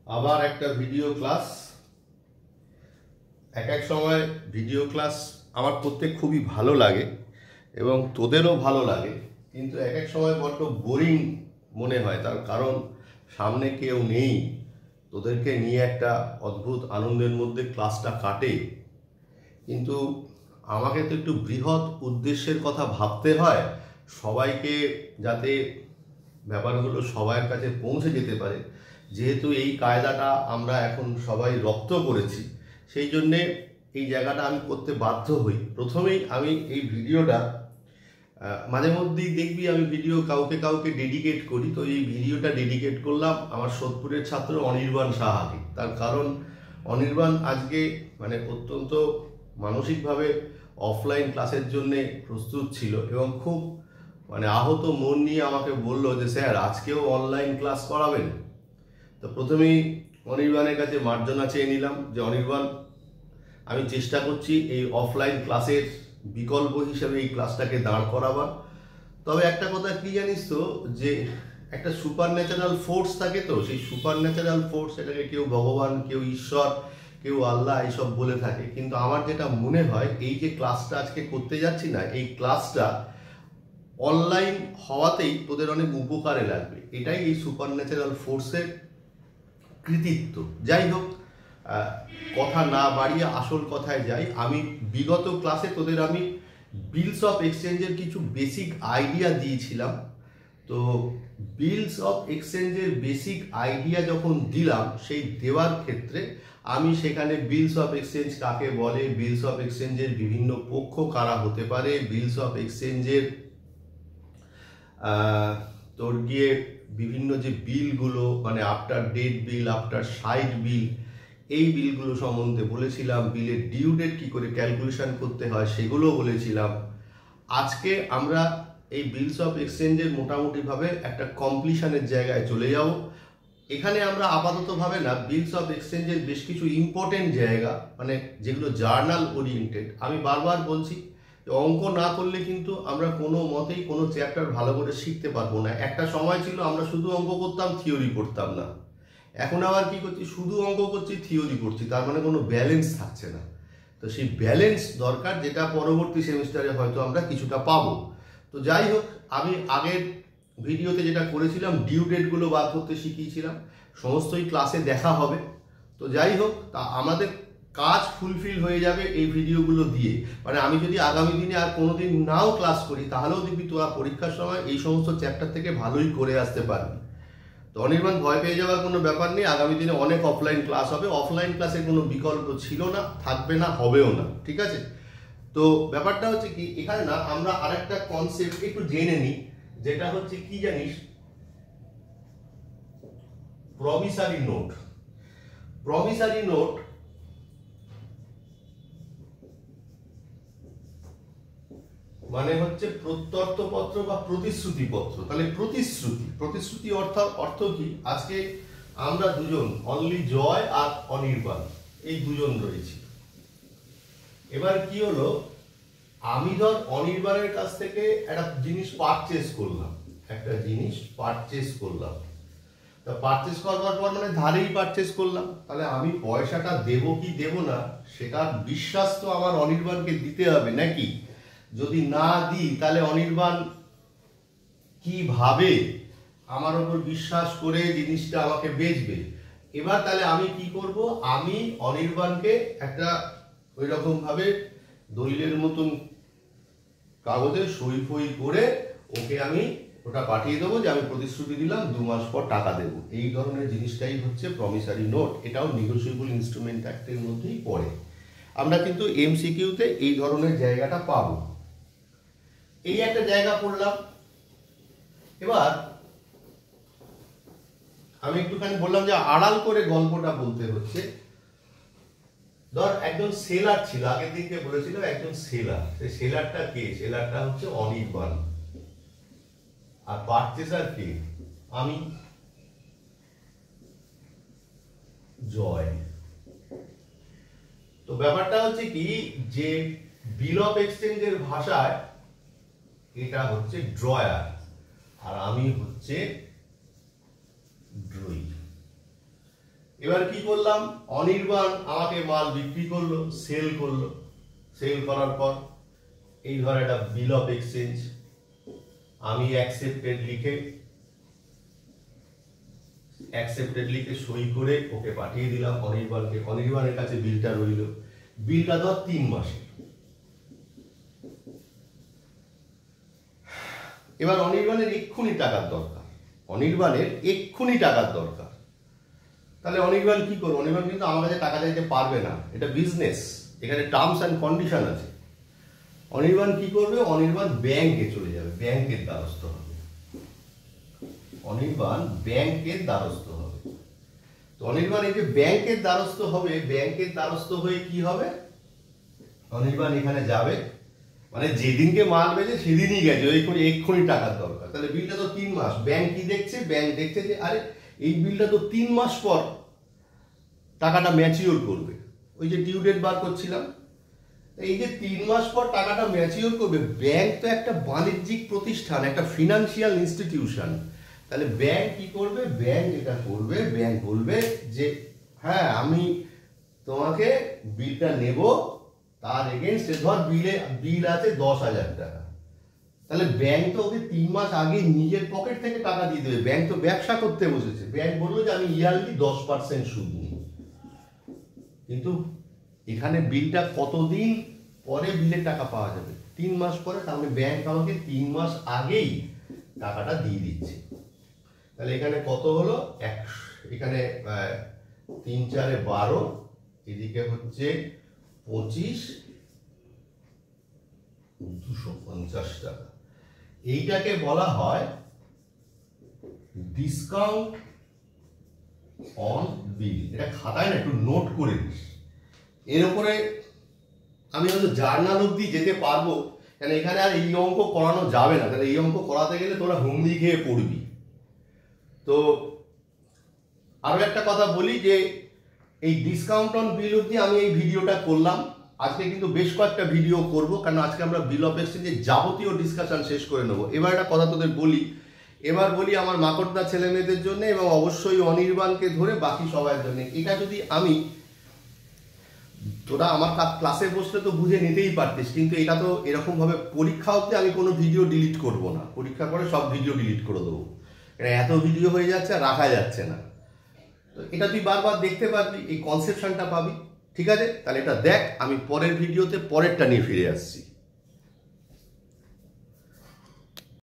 আবার একটা video class. এক সময় ভিডিও ক্লাস আমার করতে খুবই ভালো লাগে এবং তোদেরও ভালো লাগে, কিন্তু এক সময় বড্ড বোরিং মনে হয়। তার কারণ সামনে কেউ নেই, তোদেরকে নিয়ে একটা অদ্ভুত আনন্দের মধ্যে ক্লাসটা কাটে। কিন্তু আমাকে তো একটু বৃহৎ উদ্দেশ্যের কথা ভাবতে হয়, সবাইকে যাতে ব্যাপারগুলো সবার কাছে পৌঁছে যেতে পারে। যেহেতু এই কায়দাটা আমরা এখন সবাই রপ্ত করেছি, সেই জন্যে এই জায়গাটা আমি করতে বাধ্য হই। প্রথমেই আমি এই ভিডিওটা মাঝে মধ্যেই দেখবি আমি ভিডিও কাউকে কাউকে ডেডিকেট করি, তো এই ভিডিওটা ডেডিকেট করলাম আমার সোদপুরের ছাত্র অনির্বাণ সাহাকে। তার কারণ অনির্বাণ আজকে অত্যন্ত মানসিকভাবে অফলাইন ক্লাসের জন্যে প্রস্তুত ছিল এবং খুব আহত মন নিয়ে আমাকে বললো যে স্যার আজকেও অনলাইন ক্লাস করাবেন। তো প্রথমেই অনির্বাণের কাছে মার্জনা চেয়ে নিলাম যে অনির্বাণ, আমি চেষ্টা করছি এই অফলাইন ক্লাসের বিকল্প হিসেবে এই ক্লাসটাকে দাঁড় করাবার। তবে একটা কথা কি জানিস তো, যে একটা সুপার ন্যাচারাল ফোর্স থাকে, তো সেই সুপার ন্যাচারাল ফোর্স, এটাকে কেউ ভগবান, কেউ ঈশ্বর, কেউ আল্লাহ এইসব বলে থাকে। কিন্তু আমার যেটা মনে হয়, এই যে ক্লাসটা আজকে করতে যাচ্ছি না, এই ক্লাসটা অনলাইন হওয়াতেই তোদের অনেক উপকারে লাগবে। এটাই এই সুপার ন্যাচারাল ফোর্সের কৃতিত্ব। যাই হোক, কথা না বাড়িয়ে আসল কথায় যাই। আমি বিগত ক্লাসে তোদের আমি বিলস অফ এক্সচেঞ্জের কিছু বেসিক আইডিয়া দিয়েছিলাম। তো বিলস অফ এক্সচেঞ্জের বেসিক আইডিয়া যখন দিলাম, সেই দেওয়ার ক্ষেত্রে আমি সেখানে বিলস অফ এক্সচেঞ্জ কাকে বলে, বিলস অফ এক্সচেঞ্জের বিভিন্ন পক্ষ কারা হতে পারে, বিলস অফ এক্সচেঞ্জের তোর গিয়ে বিভিন্ন যে বিলগুলো আফটার ডেট বিল, আফটার সাইড বিল, এই বিলগুলো সম্বন্ধে বলেছিলাম। বিলের ডিউ ডেট কী করে ক্যালকুলেশন করতে হয় সেগুলো বলেছিলাম। আজকে আমরা এই বিলস অফ এক্সচেঞ্জের মোটামুটিভাবে একটা কমপ্লিশনের জায়গায় চলে যাব। এখানে আমরা আপাততভাবে না, বিলস অফ এক্সচেঞ্জের বেশ কিছু ইম্পর্টেন্ট জায়গা যেগুলো জার্নাল ওরিয়েন্টেড। আমি বারবার বলছি, অঙ্ক না করলে কিন্তু আমরা কোনো মতেই কোনো চ্যাপ্টার ভালো করে শিখতে পারবো না। একটা সময় ছিল আমরা শুধু অঙ্ক করতাম, থিওরি পড়তাম না। এখন আবার কি করছি, শুধু অঙ্ক করছি, থিওরি পড়ছি, তার কোনো ব্যালেন্স থাকছে না। তো সেই ব্যালেন্স দরকার, যেটা পরবর্তী সেমিস্টারে হয়তো আমরা কিছুটা পাবো। তো যাই হোক, আমি আগের ভিডিওতে যেটা করেছিলাম, ডিউ ডেটগুলো বার করতে শিখিয়েছিলাম, সমস্তই ক্লাসে দেখা হবে। তো যাই হোক, তা আমাদের কাজ ফুলফিল হয়ে যাবে এই ভিডিওগুলো দিয়ে। আমি যদি আগামী দিনে আর কোনোদিন নাও ক্লাস করি, তাহলেও দেখবি তোরা পরীক্ষার সময় এই সমস্ত চ্যাপ্টার থেকে ভালোই করে আসতে পারবি। তো অনির্বাণ, ভয় পেয়ে যাওয়ার কোনো ব্যাপার নেই। আগামী দিনে অনেক অফলাইন ক্লাস হবে, অফলাইন ক্লাসের কোনো বিকল্প ছিল না, থাকবে না, হবেও না, ঠিক আছে? তো ব্যাপারটা হচ্ছে কি, এখানে না আমরা আরেকটা কনসেপ্ট একটু জেনে নিই, যেটা হচ্ছে কি জানিস, প্রমিসারি নোট। প্রমিসারি নোট হচ্ছে প্রত্যর্থপত্র বা প্রতিশ্রুতিপত্র। তাহলে প্রতিশ্রুতি অর্থ কি? আজকে আমরা দুজন, অনলি জয় আর অনির্বাণ, এই দুজন রয়েছি। এবার কি হলো, আমি ধর অনির্বাণের কাছ থেকে একটা জিনিস পারচেস করলাম, তা পারচেস করবার পর ধারেই পারচেস করলাম। তাহলে আমি পয়সাটা দেবো কি দেবো না, সেটার বিশ্বাস তো আমার অনির্বাণকে দিতে হবে নাকি? যদি না দিই, তাহলে অনির্বাণ কিভাবে আমার ওপর বিশ্বাস করে জিনিসটা আমাকে বেচবে? এবার তাহলে আমি কি করব, আমি অনির্বাণকে একটা ওই রকম ভাবে দলিলের মতন কাগজে সই ফই করে ওকে আমি ওটা পাঠিয়ে দেবো যে আমি প্রতিশ্রুতি দিলাম 2 মাস পর টাকা দেবো। এই ধরনের জিনিসটাই হচ্ছে প্রমিসারি নোট। এটাও নেগোশিয়েবল ইনস্ট্রুমেন্ট অ্যাক্টের মধ্যেই পড়ে। আমরা কিন্তু এমসিকিউতে এই ধরনের জায়গাটা পাবো। এই একটা জায়গা পড়লাম। এবার আমি একটুখানি বললাম যে আড়াল করে গল্পটা বলতে হচ্ছে। ধর একজন সেলার ছিল, আগের দিনকে বলেছিল একজন সেলার। সেই সেলারটা কে? সেলারটা হচ্ছে অনির্বাণ। আর পারচেজার কে? আমি, জয়। তো ব্যাপারটা হচ্ছে কি, যে বিল অফ এক্সচেঞ্জের ভাষায় এটা হচ্ছে ড্রয়ার আর আমি হচ্ছে ড্রয়ি। এবার কি করলাম, অনির্বাণ আমাকে মাল বিক্রি করলো, সেল করলো। সেল করার পর এই ধর একটা বিল অফ এক্সচেঞ্জ, আমি অ্যাকসেপ্টেড লিখে সই করে ওকে পাঠিয়ে দিলাম অনির্বাণকে। অনির্বাণের কাছে বিলটা রইল। বিলটা ধর 3 মাসের। এবার অনির্বাণের এক্ষুনি টাকার দরকার। তাহলে অনির্বাণ কি করবে? অনির্বাণ কিন্তু আমার কাছে টাকা চাইতে পারবে না, এটা বিজনেস, এখানে টার্মস অ্যান্ড কন্ডিশন আছে। অনির্বাণ কি করবে? অনির্বাণ ব্যাংকে চলে যাবে, ব্যাংকের দ্বারস্থ হবে। তো অনির্বাণ এই যে ব্যাংকের দ্বারস্থ হবে, ব্যাংকের দ্বারস্থ হয়ে কি হবে? অনির্বাণ এখানে যাবে, মানে যেদিনকে মাল বেজে সেদিনই গেছে, এক্ষুনি টাকার দরকার। তাহলে বিলটা তো 3 মাস। ব্যাংক কি দেখছে? ব্যাংক দেখছে যে আরে এই বিলটা তো 3 মাস পর টাকাটা ম্যাচিওর করবে। ওই যে ডিউ ডেট বার করছিলাম, এই যে 3 মাস পর টাকাটা ম্যাচিওর করবে। ব্যাংক তো একটা বাণিজ্যিক প্রতিষ্ঠান, একটা ফিনান্সিয়াল ইনস্টিটিউশন। তাহলে ব্যাংক কি করবে? ব্যাংক এটা করবে, ব্যাংক বলবে যে হ্যাঁ আমি তোমাকে বিলটা নেব, তার এগেইনস্টে ধর বিল আছে 10,000 টাকা। তাহলে ব্যাংক তো ওকে 3 মাস আগে নিজের পকেট থেকে টাকা দিয়ে দেবে। ব্যাংক তো ব্যবসা করতে বসেছে। ব্যাংক বললো যে আমি ইয়ারলি 10% সুদ নিই। কিন্তু এখানে বিলটা কতদিন পরে বিলের টাকা পাওয়া যাবে? 3 মাস পরে। তাহলে ব্যাংক আমাকে 3 মাস আগেই টাকাটা দিয়ে দিচ্ছে। তাহলে এখানে কত হলো? এখানে 3 4 12, এদিকে হচ্ছে 25, 250 টাকা। এইটাকে বলা হয় ডিসকাউন্ট অন বিল। এটা খাতায় না একটু নোট করে দিস। এর উপরে আমি হয়তো জার্নাল অব্দি যেতে পারবো, কারণ এখানে আর এই অঙ্ক করানো যাবে না। তাহলে এই অঙ্ক করাতে গেলে তোরা হুমড়ি খেয়ে পড়বি। তো আরো একটা কথা বলি যে এই ডিসকাউন্ট অন বিল অব্দি আমি এই ভিডিওটা করলাম। আজকে কিন্তু বেশ কয়েকটা ভিডিও করব, কারণ আজকে আমরা বিল অফ এক্সচেঞ্জের যাবতীয় ডিসকাশন শেষ করে নেবো। এবার একটা কথা তোদের বলি, আমার মাকড়দা ছেলে মেয়েদের জন্য এবং অবশ্যই অনির্বাণকে ধরে বাকি সবার জন্য। এটা যদি তোরা আমার ক্লাসে বসলে তো বুঝে নিতেই পারতিস, কিন্তু এটা তো এরকম ভাবে পরীক্ষা অবধি আমি কোনো ভিডিও ডিলিট করব না। পরীক্ষা করে সব ভিডিও ডিলিট করে দেবো, এত ভিডিও হয়ে যাচ্ছে আর রাখা যাচ্ছে না। তো এটা তুই বারবার দেখতে পারবি, এই কনসেপশনটা পাবি। ঠিক আছে, তাহলে এটা দেখ। আমি পরের ভিডিওতে পরেরটা নিয়ে ফিরে আসছি।